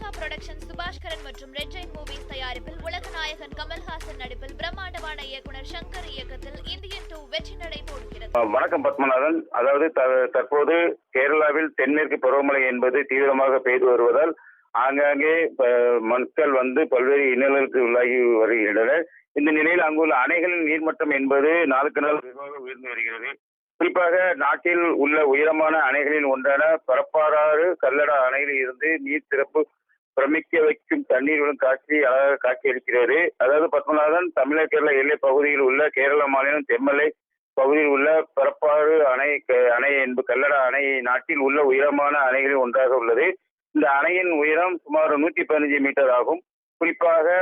Lyca production Subaskaran மற்றும் red Jain movies தயாரிப்பில் உலக நாயகன் கமல்ஹாசன் நடிப்பில் பிரம்மாண்டமான இயக்குனர் சங்கர் இயக்கத்தில் இந்தியன் 2 வெற்றி நடை போடுகிறது. வணக்கம் பத்மநாதன். அதாவது தற்போது கேரளாவில் தென்மேற்கு பருவமழை என்பது தீவிரமாக பெய்து வருவதால் ஆங்காங்கே மக்கள் பல்வேறு இன்னல்களுக்கு உள்ளாகி வருகின்றனர். இந்த நிலையில் அங்குள்ள அணைகளின் நீர்மட்டம் என்பது நாளுக்கு நாள் வெகுவாக உயர்ந்து வருகிறது. குறிப்பாக நாட்டில் உள்ள உயரமான அணைகளில் ஒன்றான பரப்பாறு கல்லடா அணையில் இருந்து நீர் திறப்பு பிரமிக்க வைக்கும் தண்ணீருடன் அழகாக காட்சியளிக்கிறது. அதாவது பத்மநாதன், தமிழக கேரள எல்லை பகுதியில் உள்ள கேரள மாநிலம் தெம்மலை பகுதியில் உள்ள பரப்பாறு அணை என்பது கல்லடா அணை நாட்டில் உள்ள உயரமான அணைகளில் ஒன்றாக உள்ளது. இந்த அணையின் உயரம் சுமார் 115 மீட்டர் ஆகும். குறிப்பாக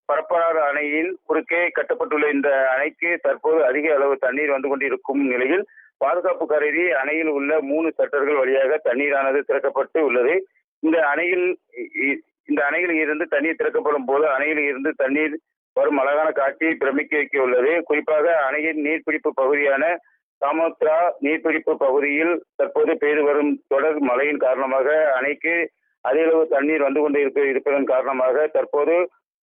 பரப்பாறு அணையின் குறுக்கே கட்டப்பட்டுள்ள இந்த அணைக்கு தற்போது அதிக அளவு தண்ணீர் வந்து கொண்டிருக்கும் நிலையில் பாதுகாப்பு கருதி அணையில் உள்ள 3 ஷட்டர்கள் வழியாக தண்ணீரானது திறக்கப்பட்டு உள்ளது. இந்த அணையில் இருந்து தண்ணீர் திறக்கப்படும் போது அணையில் இருந்து தண்ணீர் வரும் அழகான காட்சியை பிரமிக்க வைக்க உள்ளது. குறிப்பாக அணையின் நீர்பிடிப்பு பகுதியான சாமோத்ரா நீர்பிடிப்பு பகுதியில் தற்போது பெய்து வரும் தொடர் மழையின் காரணமாக அணைக்கு அதிக அளவு தண்ணீர் வந்து கொண்டு இருப்பதன் காரணமாக தற்போது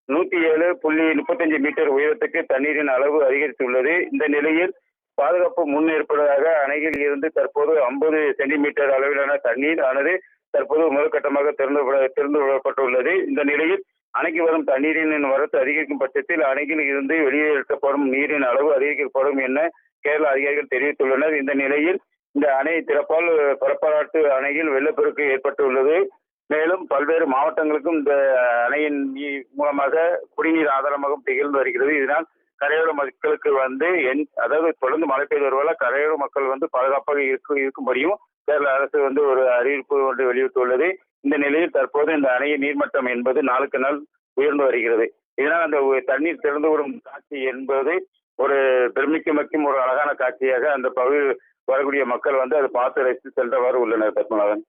107.35 மீட்டர் உயரத்துக்கு தண்ணீரின் அளவு அதிகரித்துள்ளது. இந்த நிலையில் பாதுகாப்பு முன்னேற்பதாக அணையில் இருந்து தற்போது 50 சென்டிமீட்டர் அளவிலான தண்ணீர் ஆனது தற்போது முதற்கட்டமாக திறந்து விடப்பட்டுள்ளது. இந்த நிலையில் அணைக்கு வரும் தண்ணீரின் வரத்து அதிகரிக்கும் பட்சத்தில் அணையில் இருந்து வெளியேற்றப்படும் நீரின் அளவு அதிகரிக்கப்படும் என கேரள அதிகாரிகள் தெரிவித்துள்ளனர். இந்த நிலையில் இந்த அணை திறப்பால் பரப்பாறு அணையில் வெள்ளப்பெருக்கு ஏற்பட்டுள்ளது. மேலும் பல்வேறு மாவட்டங்களுக்கும் இந்த அணையின் மூலமாக குடிநீர் ஆதாரமாக திகழ்ந்து வருகிறது. இதனால் கரையோர மக்களுக்கு அதாவது தொடர்ந்து மழை பெய்து வருவதால் கரையோர மக்கள் பாதுகாப்பாக இருக்கும்படியும் கேரள அரசு ஒரு அறிவிப்பு ஒன்று வெளியிட்டுள்ளது. இந்த நிலையில் தற்போது இந்த அணையின் நீர்மட்டம் என்பது நாளுக்கு நாள் உயர்ந்து வருகிறது. இதனால் அந்த தண்ணீர் திறந்துவிடும் காட்சி என்பது ஒரு பெருமிக்க வைக்கும் ஒரு அழகான காட்சியாக அந்த பகுதியில் வரக்கூடிய மக்கள் அதை பார்த்து ரசித்து சென்றவாறு உள்ளனர். பத்மநாதன்.